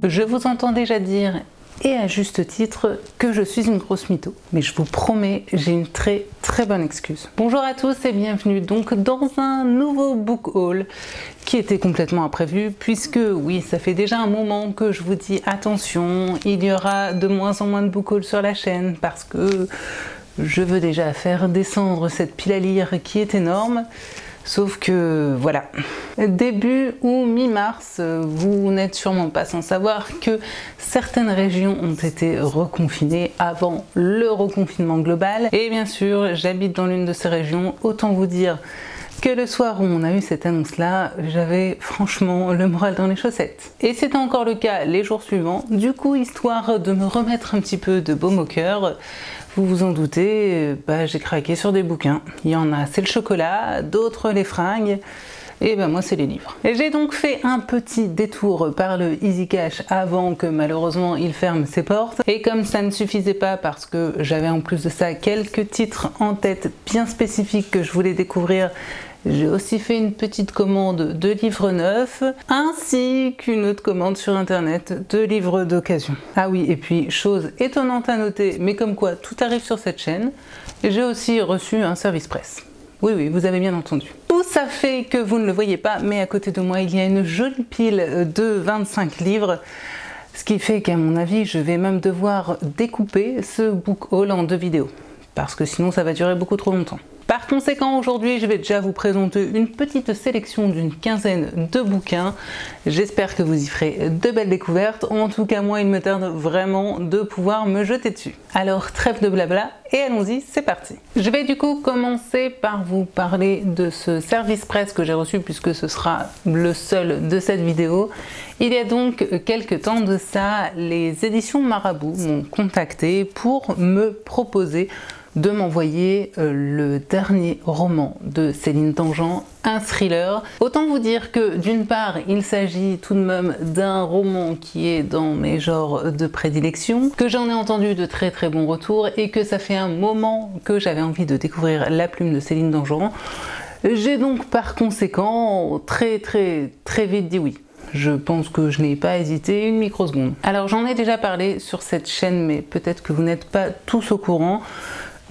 Je vous entends déjà dire, et à juste titre, que je suis une grosse mytho. Mais je vous promets, j'ai une très bonne excuse. Bonjour à tous et bienvenue donc dans un nouveau book haul qui était complètement imprévu puisque oui, ça fait déjà un moment que je vous dis attention, il y aura de moins en moins de book haul sur la chaîne parce que je veux déjà faire descendre cette pile à lire qui est énorme. Sauf que voilà, début ou mi-mars, vous n'êtes sûrement pas sans savoir que certaines régions ont été reconfinées avant le reconfinement global. Et bien sûr, j'habite dans l'une de ces régions, autant vous dire que le soir où on a eu cette annonce-là, j'avais franchement le moral dans les chaussettes. Et c'était encore le cas les jours suivants. Du coup, histoire de me remettre un petit peu de baume au cœur, vous vous en doutez, j'ai craqué sur des bouquins. Il y en a, c'est le chocolat, d'autres les fringues, et moi c'est les livres. J'ai donc fait un petit détour par le Easy Cash avant que malheureusement il ferme ses portes. Et comme ça ne suffisait pas parce que j'avais en plus de ça quelques titres en tête bien spécifiques que je voulais découvrir, j'ai aussi fait une petite commande de livres neufs, ainsi qu'une autre commande sur internet de livres d'occasion. Ah oui, et puis chose étonnante à noter, mais comme quoi tout arrive sur cette chaîne, j'ai aussi reçu un service presse. Oui, vous avez bien entendu. Tout ça fait que vous ne le voyez pas, mais à côté de moi, il y a une jolie pile de 25 livres. Ce qui fait qu'à mon avis, je vais même devoir découper ce book haul en 2 vidéos. Parce que sinon, ça va durer beaucoup trop longtemps. Par conséquent, aujourd'hui, je vais déjà vous présenter une petite sélection d'une quinzaine de bouquins. J'espère que vous y ferez de belles découvertes. En tout cas, moi, il me tarde vraiment de pouvoir me jeter dessus. Alors, trêve de blabla et allons-y, c'est parti. Je vais du coup commencer par vous parler de ce service presse que j'ai reçu puisque ce sera le seul de cette vidéo. Il y a donc quelques temps de ça, les éditions Marabout m'ont contacté pour me proposer de m'envoyer le dernier roman de Céline Dangean, un thriller. Autant vous dire que d'une part, il s'agit tout de même d'un roman qui est dans mes genres de prédilection, que j'en ai entendu de très bons retours et que ça fait un moment que j'avais envie de découvrir la plume de Céline Dangean. J'ai donc par conséquent très vite dit oui. Je pense que je n'ai pas hésité une microseconde. Alors j'en ai déjà parlé sur cette chaîne, mais peut-être que vous n'êtes pas tous au courant.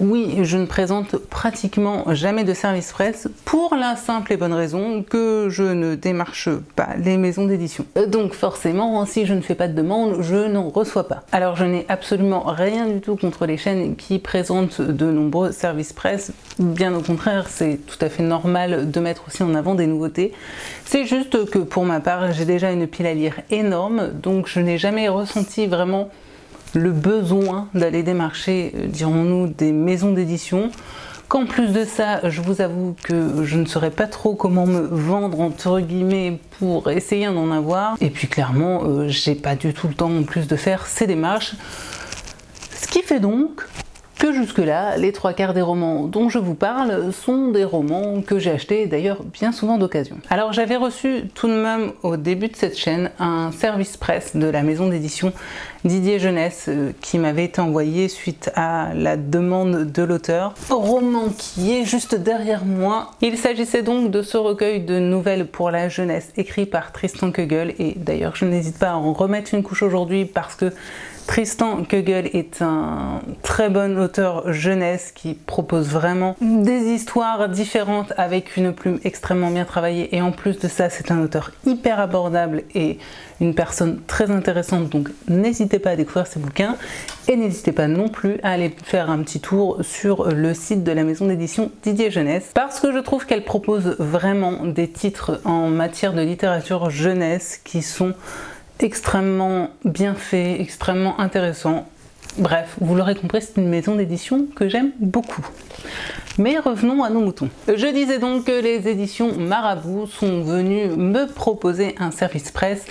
Oui, je ne présente pratiquement jamais de service presse pour la simple et bonne raison que je ne démarche pas les maisons d'édition. Donc forcément, si je ne fais pas de demande, je n'en reçois pas. Alors je n'ai absolument rien du tout contre les chaînes qui présentent de nombreux services presse. Bien au contraire, c'est tout à fait normal de mettre aussi en avant des nouveautés. C'est juste que pour ma part, j'ai déjà une pile à lire énorme, donc je n'ai jamais ressenti vraiment le besoin d'aller démarcher, dirons-nous, des maisons d'édition. Qu'en plus de ça, je vous avoue que je ne saurais pas trop comment me vendre entre guillemets pour essayer d'en avoir. Et puis clairement, j'ai pas du tout le temps en plus de faire ces démarches. Ce qui fait donc que jusque-là, les 3/4 des romans dont je vous parle sont des romans que j'ai achetés d'ailleurs bien souvent d'occasion. Alors j'avais reçu tout de même au début de cette chaîne un service presse de la maison d'édition Didier Jeunesse qui m'avait été envoyé suite à la demande de l'auteur. Roman qui est juste derrière moi. Il s'agissait donc de ce recueil de nouvelles pour la jeunesse écrit par Tristan Kugel et d'ailleurs je n'hésite pas à en remettre une couche aujourd'hui parce que Tristan Kugel est un très bon auteur jeunesse qui propose vraiment des histoires différentes avec une plume extrêmement bien travaillée et en plus de ça c'est un auteur hyper abordable et une personne très intéressante, donc n'hésitez pas à découvrir ces bouquins et n'hésitez pas non plus à aller faire un petit tour sur le site de la maison d'édition Didier Jeunesse parce que je trouve qu'elle propose vraiment des titres en matière de littérature jeunesse qui sont extrêmement bien fait, extrêmement intéressant. Bref, vous l'aurez compris, c'est une maison d'édition que j'aime beaucoup. Mais revenons à nos moutons. Je disais donc que les éditions Marabout sont venues me proposer un service presse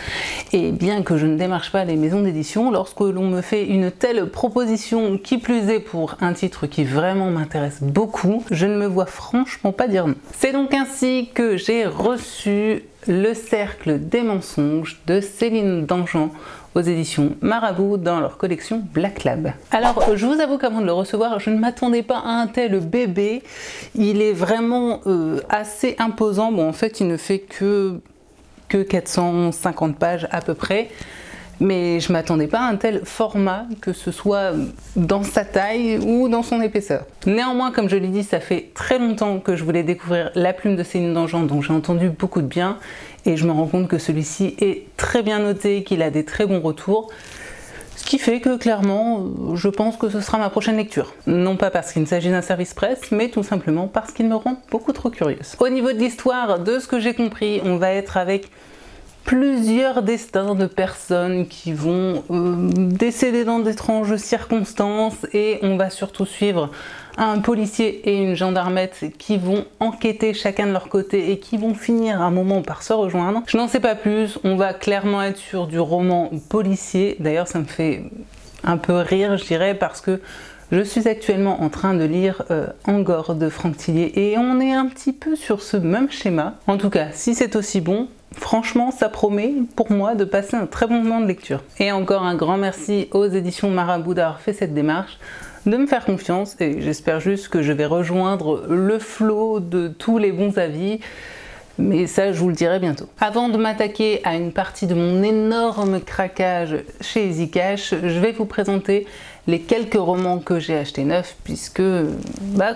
et bien que je ne démarche pas les maisons d'édition, lorsque l'on me fait une telle proposition, qui plus est pour un titre qui vraiment m'intéresse beaucoup, je ne me vois franchement pas dire non. C'est donc ainsi que j'ai reçu Le Cercle des Mensonges de Céline Dangean aux éditions Marabout dans leur collection Black Lab. Alors je vous avoue qu'avant de le recevoir, je ne m'attendais pas à un tel bébé. Il est vraiment assez imposant. Bon, en fait il ne fait que 450 pages à peu près. Mais je m'attendais pas à un tel format, que ce soit dans sa taille ou dans son épaisseur. Néanmoins, comme je l'ai dit, ça fait très longtemps que je voulais découvrir La Plume de Céline Dangean, dont j'ai entendu beaucoup de bien, et je me rends compte que celui-ci est très bien noté, qu'il a des très bons retours. Ce qui fait que clairement, je pense que ce sera ma prochaine lecture. Non pas parce qu'il s'agit d'un service presse, mais tout simplement parce qu'il me rend beaucoup trop curieuse. Au niveau de l'histoire, de ce que j'ai compris, on va être avec plusieurs destins de personnes qui vont décéder dans d'étranges circonstances, et on va surtout suivre un policier et une gendarmette qui vont enquêter chacun de leur côté et qui vont finir à un moment par se rejoindre. Je n'en sais pas plus, on va clairement être sur du roman policier. D'ailleurs, ça me fait un peu rire, je dirais, parce que je suis actuellement en train de lire Angor de Franck Tillier, et on est un petit peu sur ce même schéma. En tout cas, si c'est aussi bon, franchement, ça promet pour moi de passer un très bon moment de lecture. Et encore un grand merci aux éditions Marabout d'avoir fait cette démarche, de me faire confiance, et j'espère juste que je vais rejoindre le flot de tous les bons avis, mais ça je vous le dirai bientôt. Avant de m'attaquer à une partie de mon énorme craquage chez Easy Cash, je vais vous présenter les quelques romans que j'ai achetés neufs, puisque,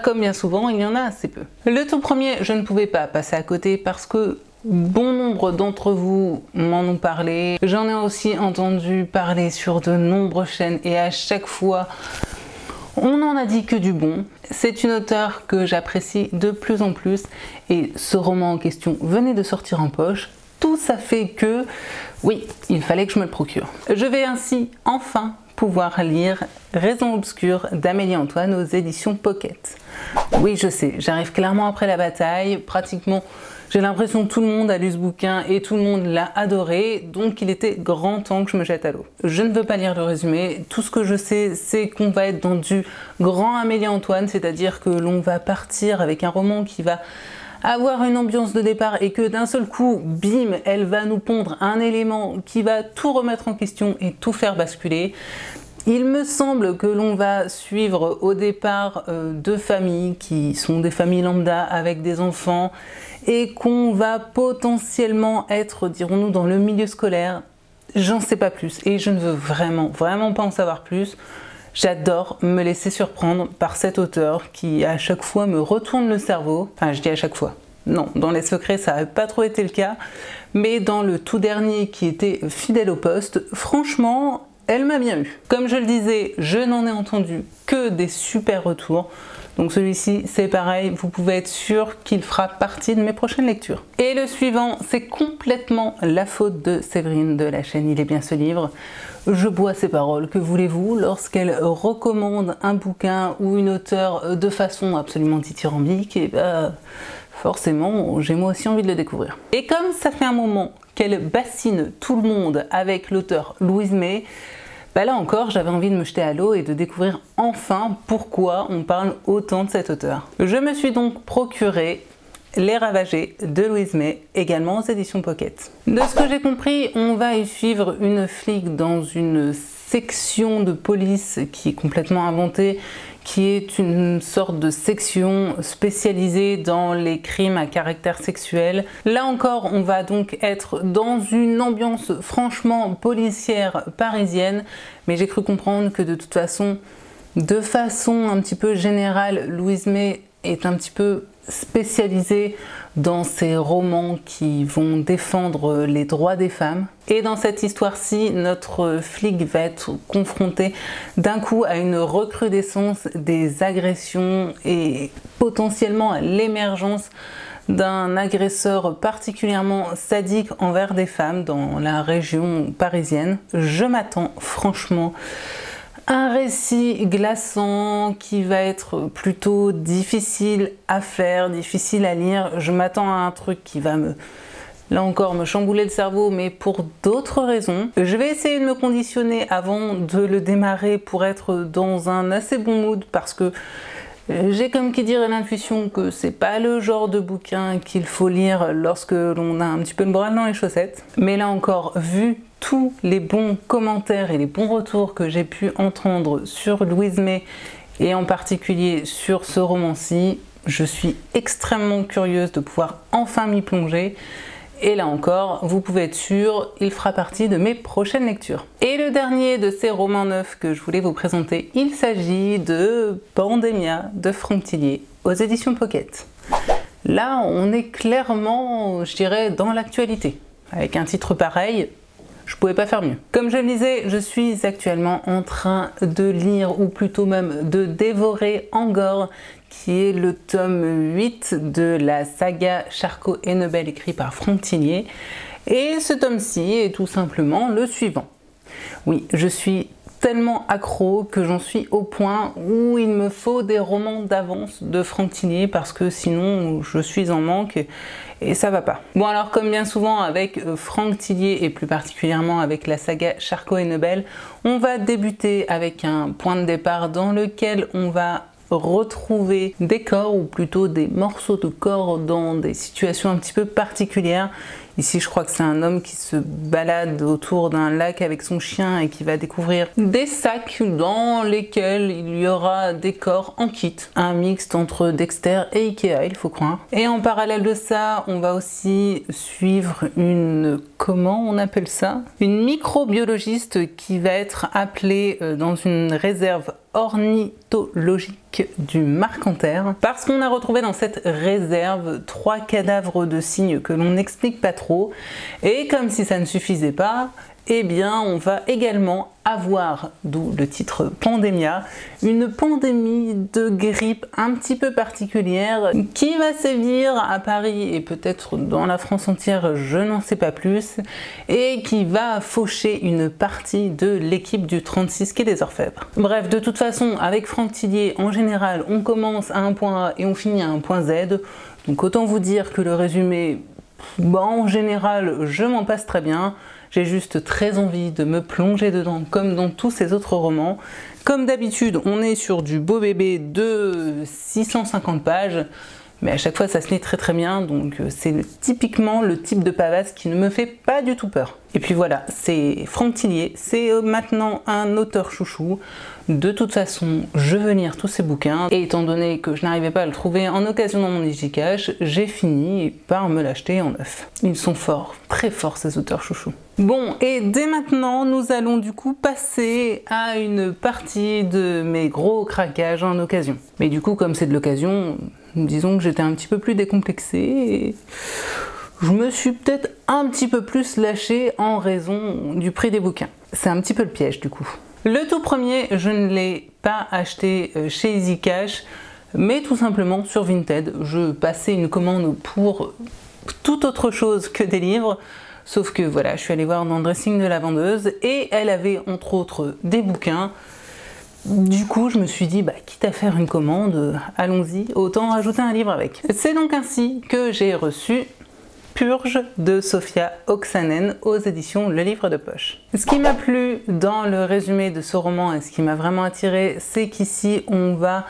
comme bien souvent, il y en a assez peu. Le tout premier, je ne pouvais pas passer à côté parce que bon nombre d'entre vous m'en ont parlé. J'en ai aussi entendu parler sur de nombreuses chaînes, et à chaque fois, on n'en a dit que du bon. C'est une auteure que j'apprécie de plus en plus, et ce roman en question venait de sortir en poche. Tout ça fait que, oui, il fallait que je me le procure. Je vais ainsi enfin pouvoir lire Raison obscure d'Amélie Antoine aux éditions Pocket. Oui, je sais, j'arrive clairement après la bataille, pratiquement. J'ai l'impression que tout le monde a lu ce bouquin et tout le monde l'a adoré, donc il était grand temps que je me jette à l'eau. Je ne veux pas lire le résumé, tout ce que je sais, c'est qu'on va être dans du grand Amélie Antoine, c'est-à-dire que l'on va partir avec un roman qui va avoir une ambiance de départ, et que d'un seul coup, bim, elle va nous pondre un élément qui va tout remettre en question et tout faire basculer. Il me semble que l'on va suivre au départ deux familles qui sont des familles lambda avec des enfants, et qu'on va potentiellement être, dirons-nous, dans le milieu scolaire. J'en sais pas plus, et je ne veux vraiment pas en savoir plus. J'adore me laisser surprendre par cet auteur qui à chaque fois me retourne le cerveau. Enfin, je dis à chaque fois. Non, dans Les Secrets, ça n'a pas trop été le cas. Mais dans le tout dernier qui était Fidèle au poste, franchement, elle m'a bien eu. Comme je le disais, je n'en ai entendu que des super retours. Donc celui-ci, c'est pareil, vous pouvez être sûr qu'il fera partie de mes prochaines lectures. Et le suivant, c'est complètement la faute de Séverine de la chaîne Il est bien ce livre. Je bois ses paroles, que voulez-vous, lorsqu'elle recommande un bouquin ou une auteure de façon absolument dithyrambique, et forcément, j'ai moi aussi envie de le découvrir. Et comme ça fait un moment qu'elle bassine tout le monde avec l'auteur Louise May, là encore, j'avais envie de me jeter à l'eau et de découvrir enfin pourquoi on parle autant de cet auteur. Je me suis donc procuré Les Ravagés de Louise May, également aux éditions Pocket. De ce que j'ai compris, on va y suivre une flic dans une section de police qui est complètement inventée, qui est une sorte de section spécialisée dans les crimes à caractère sexuel. Là encore, on va donc être dans une ambiance franchement policière parisienne, mais j'ai cru comprendre que de toute façon, de façon un petit peu générale, Louise May est un petit peu spécialisée dans ces romans qui vont défendre les droits des femmes. Et dans cette histoire-ci, notre flic va être confronté d'un coup à une recrudescence des agressions et potentiellement à l'émergence d'un agresseur particulièrement sadique envers des femmes dans la région parisienne. Je m'attends franchement un récit glaçant qui va être plutôt difficile à faire, difficile à lire. Je m'attends à un truc qui va là encore, me chambouler le cerveau, mais pour d'autres raisons. Je vais essayer de me conditionner avant de le démarrer pour être dans un assez bon mood, parce que j'ai comme qui dirait l'intuition que c'est pas le genre de bouquin qu'il faut lire lorsque l'on a un petit peu le moral dans les chaussettes. Mais là encore, vu tous les bons commentaires et les bons retours que j'ai pu entendre sur Louise May, et en particulier sur ce roman-ci, je suis extrêmement curieuse de pouvoir enfin m'y plonger. Et là encore, vous pouvez être sûr, il fera partie de mes prochaines lectures. Et le dernier de ces romans neufs que je voulais vous présenter, il s'agit de Pandémia de Franck Thillier aux éditions Pocket. Là, on est clairement, je dirais, dans l'actualité. Avec un titre pareil, je pouvais pas faire mieux. Comme je le disais, je suis actuellement en train de lire, ou plutôt même de dévorer Angor, qui est le tome 8 de la saga Charcot et Nebel écrit par Franck Thillier. Et ce tome-ci est tout simplement le suivant. Oui, je suis tellement accro que j'en suis au point où il me faut des romans d'avance de Franck Thillier parce que sinon je suis en manque et ça va pas. Bon alors comme bien souvent avec Franck Thillier et plus particulièrement avec la saga Charcot et Nebel, on va débuter avec un point de départ dans lequel on va retrouver des corps ou plutôt des morceaux de corps dans des situations un petit peu particulières. Ici je crois que c'est un homme qui se balade autour d'un lac avec son chien et qui va découvrir des sacs dans lesquels il y aura des corps en kit. Un mixte entre Dexter et Ikea, il faut croire. Et en parallèle de ça, on va aussi suivre une, comment on appelle ça? Une microbiologiste qui va être appelée dans une réserve ornithologique du Marcanterre parce qu'on a retrouvé dans cette réserve 3 cadavres de cygnes que l'on n'explique pas trop et comme si ça ne suffisait pas, eh bien on va également avoir, d'où le titre Pandémia, une pandémie de grippe un petit peu particulière qui va sévir à Paris et peut-être dans la France entière, je n'en sais pas plus, et qui va faucher une partie de l'équipe du 36 quai des Orfèvres. Bref, de toute façon, avec Franck Thillier, en général, on commence à un point A et on finit à un point Z, donc autant vous dire que le résumé, bon, en général, je m'en passe très bien. J'ai juste très envie de me plonger dedans comme dans tous ces autres romans. Comme d'habitude, on est sur du beau bébé de 650 pages, mais à chaque fois ça se lit très très bien, donc c'est typiquement le type de pavasse qui ne me fait pas du tout peur. Et puis voilà, c'est Franck Thillier, c'est maintenant un auteur chouchou. De toute façon, je veux lire tous ces bouquins, et étant donné que je n'arrivais pas à le trouver en occasion dans mon Digicash, j'ai fini par me l'acheter en neuf. Ils sont forts, très forts ces auteurs chouchous. Bon, et dès maintenant, nous allons du coup passer à une partie de mes gros craquages en occasion. Mais du coup, comme c'est de l'occasion, disons que j'étais un petit peu plus décomplexée et je me suis peut-être un petit peu plus lâchée en raison du prix des bouquins. C'est un petit peu le piège du coup. Le tout premier, je ne l'ai pas acheté chez EasyCash, mais tout simplement sur Vinted. Je passais une commande pour toute autre chose que des livres. Sauf que voilà, je suis allée voir dans le dressing de la vendeuse et elle avait entre autres des bouquins. Du coup, je me suis dit, bah, quitte à faire une commande, allons-y, autant rajouter un livre avec. C'est donc ainsi que j'ai reçu Purge de Sofia Oksanen aux éditions Le Livre de Poche. Ce qui m'a plu dans le résumé de ce roman et ce qui m'a vraiment attiré, c'est qu'ici on va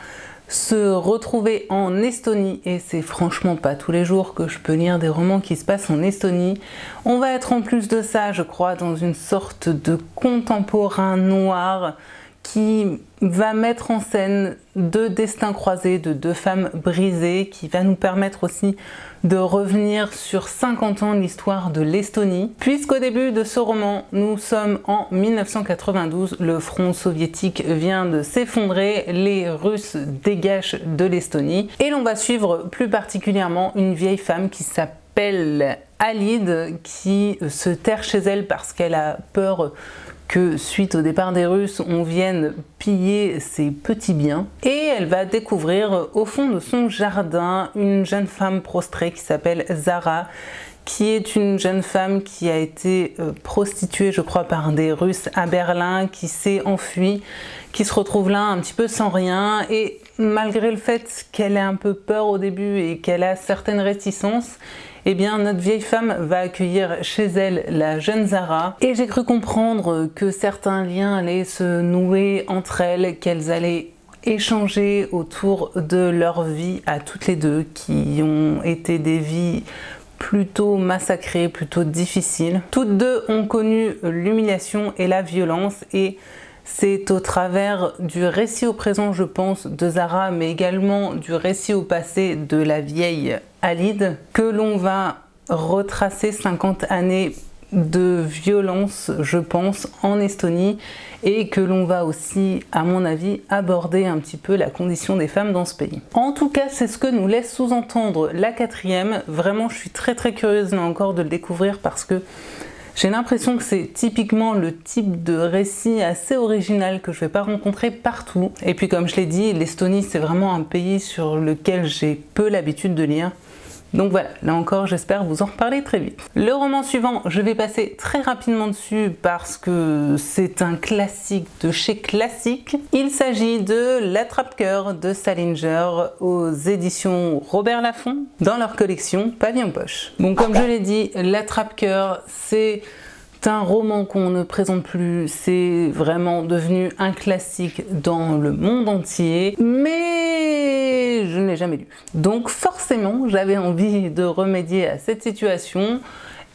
se retrouver en Estonie, et c'est franchement pas tous les jours que je peux lire des romans qui se passent en Estonie. On va être en plus de ça, je crois, dans une sorte de contemporain noir qui va mettre en scène deux destins croisés de deux femmes brisées, qui va nous permettre aussi de revenir sur 50 ans de l'histoire de l'Estonie. Puisqu'au début de ce roman, nous sommes en 1992, le front soviétique vient de s'effondrer, les Russes dégagent de l'Estonie, et l'on va suivre plus particulièrement une vieille femme qui s'appelle Alide, qui se terre chez elle parce qu'elle a peur que suite au départ des Russes, on vienne piller ses petits biens. Et elle va découvrir au fond de son jardin une jeune femme prostrée qui s'appelle Zara, qui est une jeune femme qui a été prostituée, je crois, par des Russes à Berlin, qui s'est enfuie, qui se retrouve là un petit peu sans rien. Et malgré le fait qu'elle ait un peu peur au début et qu'elle a certaines réticences, eh bien notre vieille femme va accueillir chez elle la jeune Zara, et j'ai cru comprendre que certains liens allaient se nouer entre elles, qu'elles allaient échanger autour de leur vie à toutes les deux, qui ont été des vies plutôt massacrées, plutôt difficiles. Toutes deux ont connu l'humiliation et la violence, et c'est au travers du récit au présent, je pense, de Zara, mais également du récit au passé de la vieille Alide, que l'on va retracer 50 années de violence, je pense, en Estonie, et que l'on va aussi, à mon avis, aborder un petit peu la condition des femmes dans ce pays. En tout cas, c'est ce que nous laisse sous-entendre la 4e. Vraiment, je suis très curieuse là encore de le découvrir parce que j'ai l'impression que c'est typiquement le type de récit assez original que je vais pas rencontrer partout. Et puis comme je l'ai dit, l'Estonie c'est vraiment un pays sur lequel j'ai peu l'habitude de lire. Donc voilà, là encore j'espère vous en reparler très vite. Le roman suivant, je vais passer très rapidement dessus parce que c'est un classique de chez classique. Il s'agit de L'Attrape-Cœur de Salinger aux éditions Robert Laffont dans leur collection Pavillon Poche. Bon, comme je l'ai dit, L'Attrape-Cœur c'est un roman qu'on ne présente plus, c'est vraiment devenu un classique dans le monde entier, mais je ne l'ai jamais lu. Donc forcément, j'avais envie de remédier à cette situation,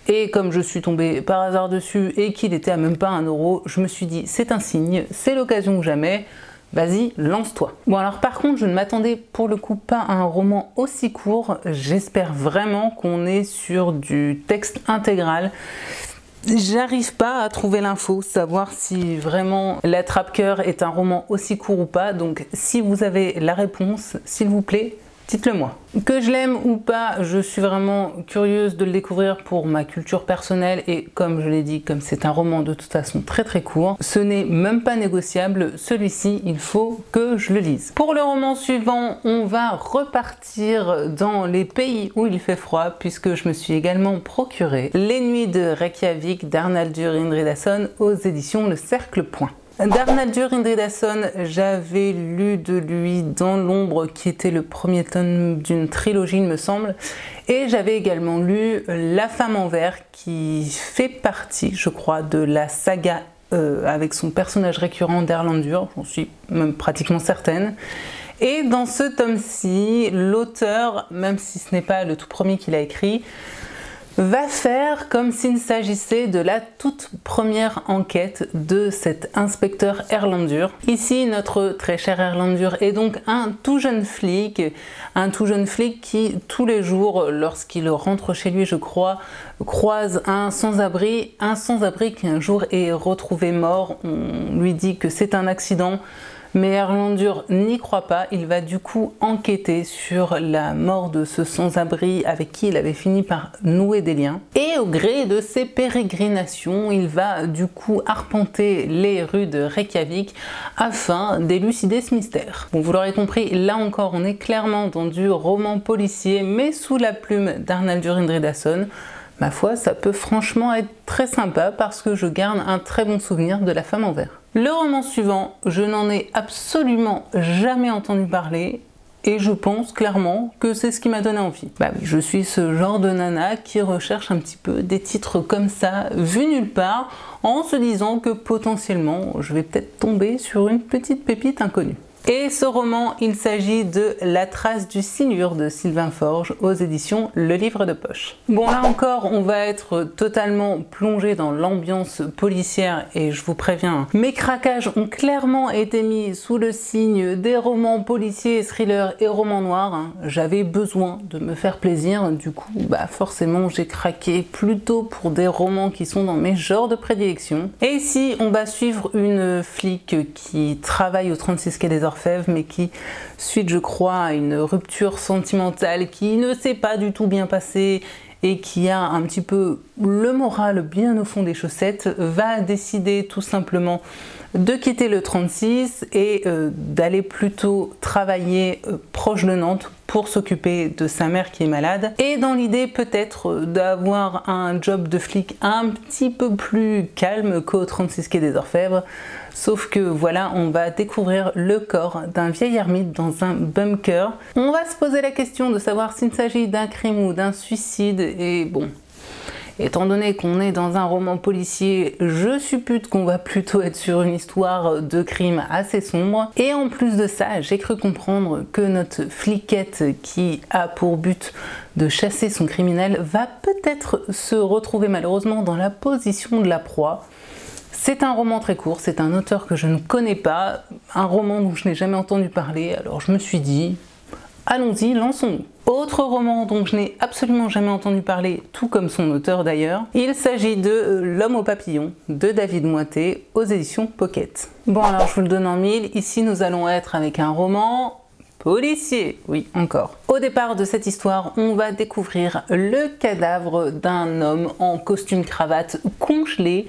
et comme je suis tombée par hasard dessus et qu'il était à même pas 1 €, je me suis dit c'est un signe, c'est l'occasion ou jamais, vas-y, lance-toi. Bon alors par contre, je ne m'attendais pour le coup pas à un roman aussi court, j'espère vraiment qu'on est sur du texte intégral. J'arrive pas à trouver l'info, savoir si vraiment L'Attrape-Cœur est un roman aussi court ou pas, donc si vous avez la réponse, s'il vous plaît, dites-le moi. Que je l'aime ou pas, je suis vraiment curieuse de le découvrir pour ma culture personnelle et comme je l'ai dit, comme c'est un roman de toute façon très court, ce n'est même pas négociable, celui-ci il faut que je le lise. Pour le roman suivant, on va repartir dans les pays où il fait froid puisque je me suis également procuré Les Nuits de Reykjavik d'Arnaldur Indridason aux éditions Le Cercle Point. D'Arnaldur Indridason, j'avais lu de lui Dans l'ombre qui était le premier tome d'une trilogie il me semble, et j'avais également lu La Femme en Vert qui fait partie je crois de la saga avec son personnage récurrent d'Erlendur, j'en suis même pratiquement certaine. Et dans ce tome-ci, l'auteur, même si ce n'est pas le tout premier qu'il a écrit, va faire comme s'il s'agissait de la toute première enquête de cet inspecteur Erlendur. Ici, notre très cher Erlendur est donc un tout jeune flic qui tous les jours, lorsqu'il rentre chez lui, je crois, croise un sans-abri qui un jour est retrouvé mort. On lui dit que c'est un accident. Mais Erlendur n'y croit pas, il va du coup enquêter sur la mort de ce sans-abri avec qui il avait fini par nouer des liens. Et au gré de ses pérégrinations, il va du coup arpenter les rues de Reykjavik afin d'élucider ce mystère. Bon, vous l'aurez compris, là encore on est clairement dans du roman policier, mais sous la plume d'Arnaldur Indridason. Ma foi, ça peut franchement être très sympa parce que je garde un très bon souvenir de La Femme en Vert. Le roman suivant, je n'en ai absolument jamais entendu parler et je pense clairement que c'est ce qui m'a donné envie. Bah oui, je suis ce genre de nana qui recherche un petit peu des titres comme ça, vus nulle part, en se disant que potentiellement je vais peut-être tomber sur une petite pépite inconnue. Et ce roman, il s'agit de La Trace du Silure de Sylvain Forge aux éditions Le Livre de Poche. Bon, là encore, on va être totalement plongé dans l'ambiance policière et je vous préviens, mes craquages ont clairement été mis sous le signe des romans policiers, thrillers et romans noirs. J'avais besoin de me faire plaisir, du coup, bah forcément, j'ai craqué plutôt pour des romans qui sont dans mes genres de prédilection. Et ici, on va suivre une flic qui travaille au 36 quai des Orfèvres, mais qui, suite je crois à une rupture sentimentale qui ne s'est pas du tout bien passée et qui a un petit peu le moral bien au fond des chaussettes, va décider tout simplement de quitter le 36 et d'aller plutôt travailler proche de Nantes pour s'occuper de sa mère qui est malade, et dans l'idée peut-être d'avoir un job de flic un petit peu plus calme qu'au 36 quai des Orfèvres. Sauf que voilà, on va découvrir le corps d'un vieil ermite dans un bunker. On va se poser la question de savoir s'il s'agit d'un crime ou d'un suicide, et bon, étant donné qu'on est dans un roman policier, je suppute qu'on va plutôt être sur une histoire de crime assez sombre. Et en plus de ça, j'ai cru comprendre que notre fliquette qui a pour but de chasser son criminel va peut-être se retrouver malheureusement dans la position de la proie. C'est un roman très court, c'est un auteur que je ne connais pas, un roman dont je n'ai jamais entendu parler, alors je me suis dit, allons-y, lançons-nous. Autre roman dont je n'ai absolument jamais entendu parler, tout comme son auteur d'ailleurs, il s'agit de L'homme au papillon de David Moité aux éditions Pocket. Bon alors je vous le donne en mille, ici nous allons être avec un roman policier, oui encore. Au départ de cette histoire, on va découvrir le cadavre d'un homme en costume cravate congelé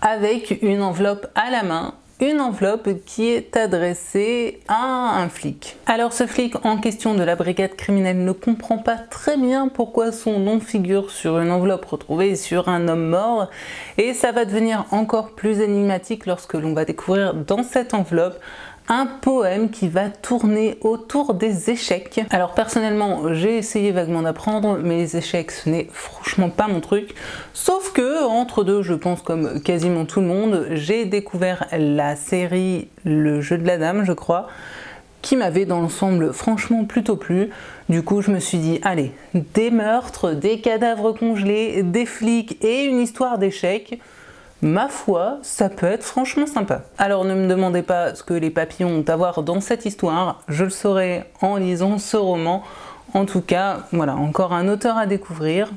avec une enveloppe à la main. Une enveloppe qui est adressée à un flic. Alors ce flic en question de la brigade criminelle ne comprend pas très bien pourquoi son nom figure sur une enveloppe retrouvée sur un homme mort et ça va devenir encore plus énigmatique lorsque l'on va découvrir dans cette enveloppe un poème qui va tourner autour des échecs. Alors personnellement, j'ai essayé vaguement d'apprendre, mais les échecs, ce n'est franchement pas mon truc. Sauf que, entre deux, je pense comme quasiment tout le monde, j'ai découvert la série Le jeu de la dame, je crois, qui m'avait dans l'ensemble franchement plutôt plu. Du coup, je me suis dit, allez, des meurtres, des cadavres congelés, des flics et une histoire d'échecs, ma foi, ça peut être franchement sympa. Alors ne me demandez pas ce que les papillons ont à voir dans cette histoire, je le saurai en lisant ce roman. En tout cas, voilà, encore un auteur à découvrir.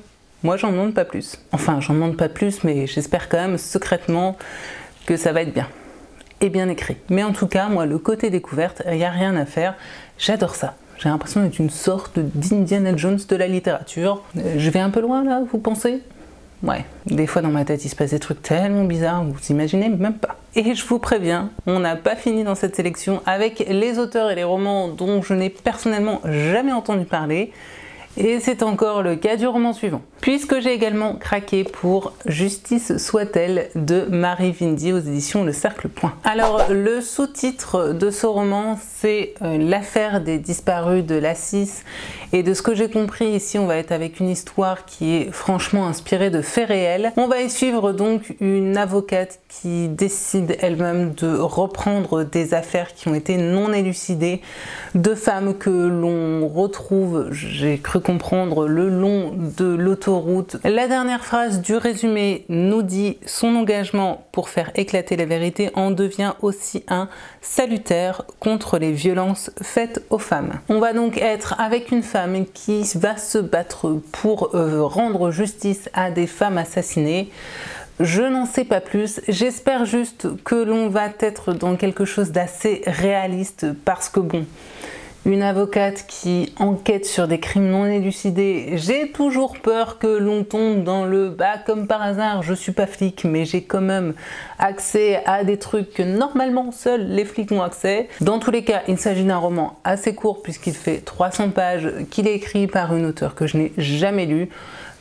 Moi, j'en demande pas plus. Enfin, j'en demande pas plus, mais j'espère quand même secrètement que ça va être bien. Et bien écrit. Mais en tout cas, moi, le côté découverte, il n'y a rien à faire. J'adore ça. J'ai l'impression d'être une sorte d'Indiana Jones de la littérature. Je vais un peu loin là, vous pensez ? Ouais, des fois dans ma tête il se passe des trucs tellement bizarres, vous imaginez même pas. Et je vous préviens, on n'a pas fini dans cette sélection avec les auteurs et les romans dont je n'ai personnellement jamais entendu parler. Et c'est encore le cas du roman suivant. Puisque j'ai également craqué pour Justice soit-elle de Marie Vindy aux éditions Le Cercle Point. Alors le sous-titre de ce roman c'est l'affaire des disparus de l'A6 et de ce que j'ai compris ici on va être avec une histoire qui est franchement inspirée de faits réels. On va y suivre donc une avocate qui décide elle-même de reprendre des affaires qui ont été non élucidées, de femmes que l'on retrouve, j'ai cru comprendre, le long de l'autoroute. La dernière phrase du résumé nous dit « Son engagement pour faire éclater la vérité en devient aussi un salutaire contre les violences faites aux femmes ». On va donc être avec une femme qui va se battre pour rendre justice à des femmes assassinées. Je n'en sais pas plus, j'espère juste que l'on va être dans quelque chose d'assez réaliste parce que bon, une avocate qui enquête sur des crimes non élucidés, j'ai toujours peur que l'on tombe dans le « bah comme par hasard, je suis pas flic mais j'ai quand même accès à des trucs que normalement seuls les flics ont accès ». Dans tous les cas, il s'agit d'un roman assez court puisqu'il fait 300 pages, qu'il est écrit par une auteure que je n'ai jamais lue.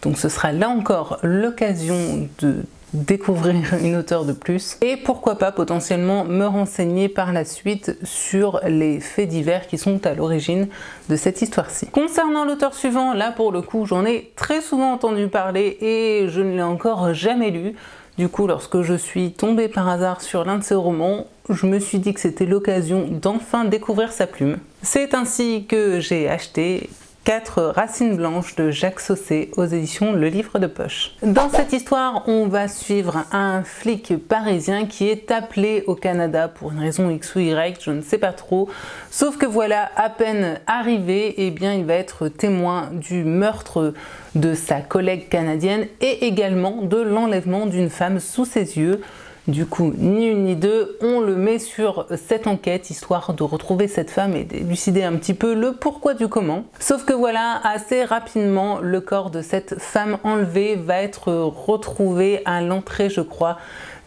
Donc ce sera là encore l'occasion de découvrir une auteure de plus et pourquoi pas potentiellement me renseigner par la suite sur les faits divers qui sont à l'origine de cette histoire-ci. Concernant l'auteur suivant, là pour le coup j'en ai très souvent entendu parler et je ne l'ai encore jamais lu. Du coup lorsque je suis tombée par hasard sur l'un de ses romans, je me suis dit que c'était l'occasion d'enfin découvrir sa plume. C'est ainsi que j'ai acheté 4 racines blanches de Jacques Saucé aux éditions Le Livre de Poche. Dans cette histoire, on va suivre un flic parisien qui est appelé au Canada pour une raison X ou Y, je ne sais pas trop. Sauf que voilà, à peine arrivé, eh bien, il va être témoin du meurtre de sa collègue canadienne et également de l'enlèvement d'une femme sous ses yeux. Du coup, ni une ni deux, on le met sur cette enquête, histoire de retrouver cette femme et d'élucider un petit peu le pourquoi du comment. Sauf que voilà, assez rapidement, le corps de cette femme enlevée va être retrouvé à l'entrée, je crois,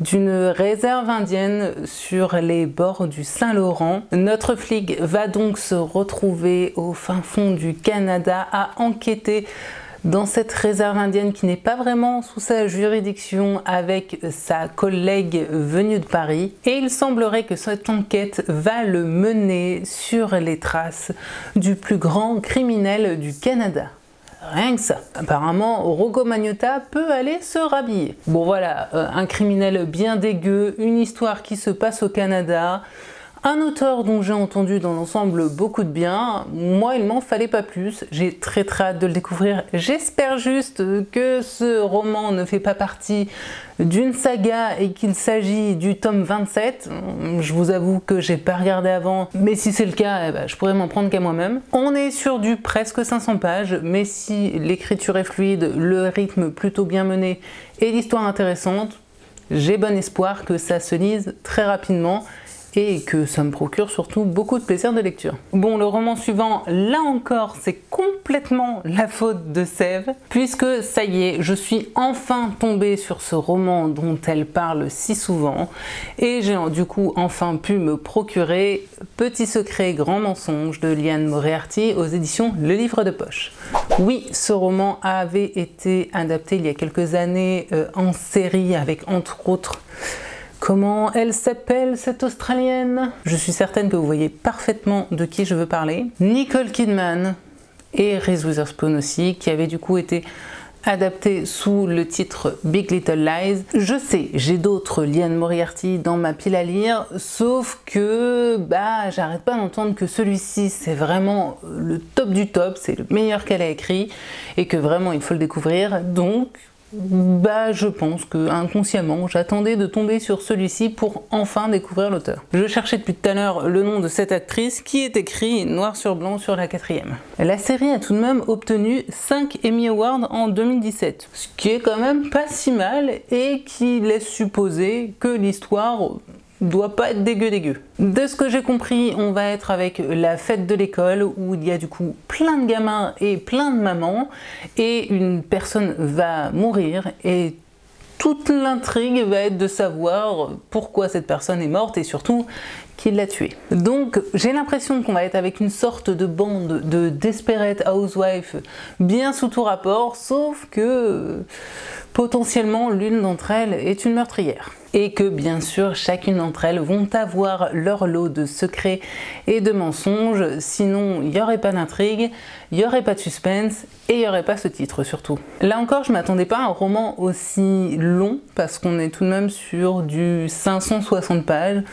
d'une réserve indienne sur les bords du Saint-Laurent. Notre flic va donc se retrouver au fin fond du Canada à enquêter dans cette réserve indienne qui n'est pas vraiment sous sa juridiction avec sa collègue venue de Paris. Et il semblerait que cette enquête va le mener sur les traces du plus grand criminel du Canada. Rien que ça. Apparemment, Rocco Magnotta peut aller se rhabiller. Bon voilà, un criminel bien dégueu, une histoire qui se passe au Canada, Un auteur dont j'ai entendu dans l'ensemble beaucoup de bien, moi il m'en fallait pas plus, j'ai très hâte de le découvrir. J'espère juste que ce roman ne fait pas partie d'une saga et qu'il s'agit du tome 27. Je vous avoue que j'ai pas regardé avant, mais si c'est le cas, eh ben, je pourrais m'en prendre qu'à moi-même. On est sur du presque 500 pages, mais si l'écriture est fluide, le rythme plutôt bien mené et l'histoire intéressante, j'ai bon espoir que ça se lise très rapidement et que ça me procure surtout beaucoup de plaisir de lecture. Bon, le roman suivant, là encore, c'est complètement la faute de Sève, puisque ça y est, je suis enfin tombée sur ce roman dont elle parle si souvent, et j'ai du coup enfin pu me procurer Petit secret, grand mensonge de Liane Moriarty aux éditions Le Livre de Poche. Oui, ce roman avait été adapté il y a quelques années en série avec entre autres... Comment elle s'appelle cette Australienne? Je suis certaine que vous voyez parfaitement de qui je veux parler. Nicole Kidman et Reese Witherspoon aussi, qui avaient du coup été adaptés sous le titre Big Little Lies. Je sais, j'ai d'autres Liane Moriarty dans ma pile à lire, sauf que bah j'arrête pas d'entendre que celui-ci c'est vraiment le top du top, c'est le meilleur qu'elle a écrit et que vraiment il faut le découvrir. Donc bah je pense que inconsciemment j'attendais de tomber sur celui-ci pour enfin découvrir l'auteur. Je cherchais depuis tout à l'heure le nom de cette actrice qui est écrit noir sur blanc sur la 4e. La série a tout de même obtenu 5 Emmy Awards en 2017, ce qui est quand même pas si mal et qui laisse supposer que l'histoire doit pas être dégueu. De ce que j'ai compris, on va être avec la fête de l'école où il y a du coup plein de gamins et plein de mamans et une personne va mourir et toute l'intrigue va être de savoir pourquoi cette personne est morte et surtout qui l'a tuée. Donc j'ai l'impression qu'on va être avec une sorte de bande de desperate housewives bien sous tout rapport, sauf que potentiellement l'une d'entre elles est une meurtrière. Et que bien sûr chacune d'entre elles vont avoir leur lot de secrets et de mensonges, sinon il n'y aurait pas d'intrigue, il n'y aurait pas de suspense et il n'y aurait pas ce titre surtout. Là encore je m'attendais pas à un roman aussi long parce qu'on est tout de même sur du 560 pages.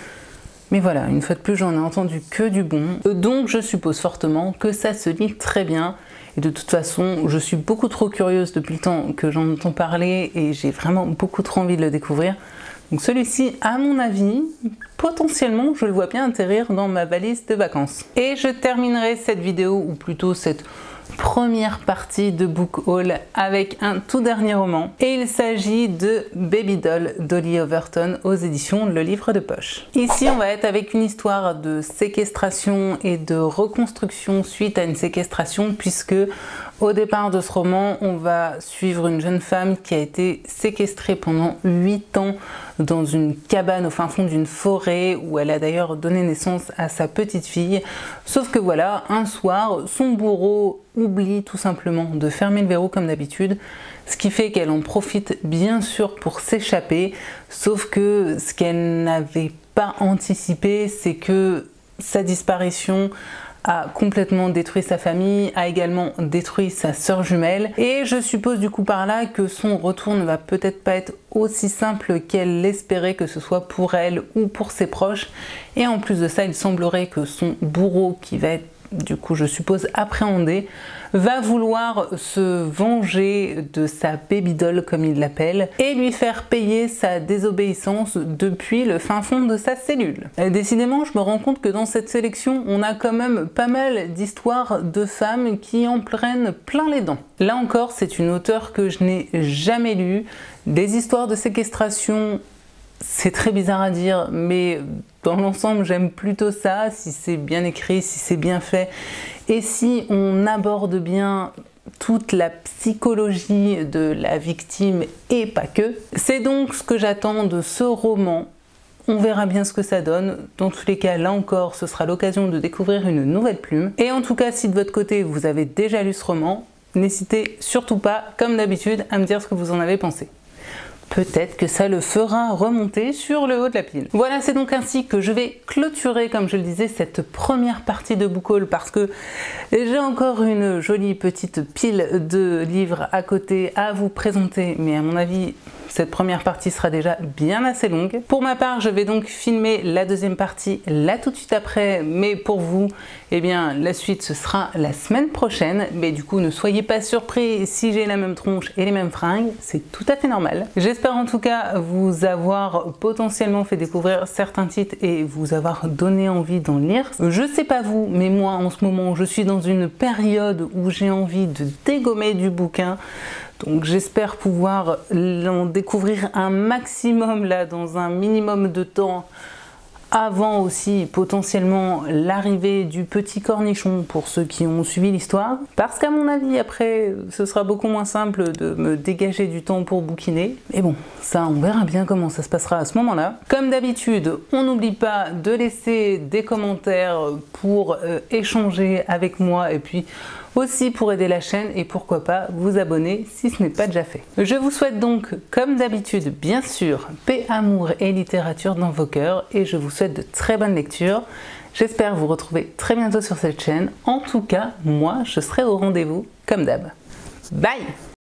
Mais voilà, une fois de plus, j'en ai entendu que du bon. Donc je suppose fortement que ça se lit très bien. Et de toute façon, je suis beaucoup trop curieuse depuis le temps que j'en entends parler et j'ai vraiment beaucoup trop envie de le découvrir. Donc celui-ci, à mon avis, potentiellement, je le vois bien atterrir dans ma valise de vacances. Et je terminerai cette vidéo, ou plutôt cette première partie de book haul avec un tout dernier roman et il s'agit de Baby Doll d'Holly Overton aux éditions Le Livre de Poche. Ici on va être avec une histoire de séquestration et de reconstruction suite à une séquestration puisque au départ de ce roman on va suivre une jeune femme qui a été séquestrée pendant 8 ans dans une cabane au fin fond d'une forêt où elle a d'ailleurs donné naissance à sa petite fille. Sauf que voilà, un soir, son bourreau oublie tout simplement de fermer le verrou comme d'habitude, ce qui fait qu'elle en profite bien sûr pour s'échapper, sauf que ce qu'elle n'avait pas anticipé, c'est que sa disparition a complètement détruit sa famille, a également détruit sa sœur jumelle et je suppose du coup par là que son retour ne va peut-être pas être aussi simple qu'elle l'espérait, que ce soit pour elle ou pour ses proches. Et en plus de ça, il semblerait que son bourreau, qui va être du coup je suppose appréhendé, va vouloir se venger de sa baby doll comme il l'appelle et lui faire payer sa désobéissance depuis le fin fond de sa cellule. Et décidément je me rends compte que dans cette sélection on a quand même pas mal d'histoires de femmes qui en prennent plein les dents. Là encore c'est une auteure que je n'ai jamais lue. Des histoires de séquestration, c'est très bizarre à dire, mais dans l'ensemble j'aime plutôt ça, si c'est bien écrit, si c'est bien fait, et si on aborde bien toute la psychologie de la victime et pas que. C'est donc ce que j'attends de ce roman. On verra bien ce que ça donne. Dans tous les cas, là encore, ce sera l'occasion de découvrir une nouvelle plume. Et en tout cas, si de votre côté, vous avez déjà lu ce roman, n'hésitez surtout pas, comme d'habitude, à me dire ce que vous en avez pensé. Peut-être que ça le fera remonter sur le haut de la pile. Voilà, c'est donc ainsi que je vais clôturer, comme je le disais, cette première partie de book haul parce que j'ai encore une jolie petite pile de livres à côté à vous présenter, mais à mon avis, cette première partie sera déjà bien assez longue. Pour ma part, je vais donc filmer la deuxième partie là tout de suite après, mais pour vous, eh bien, la suite ce sera la semaine prochaine. Mais du coup, ne soyez pas surpris si j'ai la même tronche et les mêmes fringues, c'est tout à fait normal. J'espère en tout cas vous avoir potentiellement fait découvrir certains titres et vous avoir donné envie d'en lire. Je sais pas vous, mais moi en ce moment, je suis dans une période où j'ai envie de dégommer du bouquin. Donc j'espère pouvoir en découvrir un maximum là dans un minimum de temps avant aussi potentiellement l'arrivée du petit cornichon pour ceux qui ont suivi l'histoire. Parce qu'à mon avis après ce sera beaucoup moins simple de me dégager du temps pour bouquiner. Mais bon, ça on verra bien comment ça se passera à ce moment-là. Comme d'habitude, on n'oublie pas de laisser des commentaires pour échanger avec moi et puis aussi pour aider la chaîne et pourquoi pas vous abonner si ce n'est pas déjà fait. Je vous souhaite donc comme d'habitude bien sûr paix, amour et littérature dans vos cœurs et je vous souhaite de très bonnes lectures. J'espère vous retrouver très bientôt sur cette chaîne. En tout cas, moi je serai au rendez-vous comme d'hab. Bye!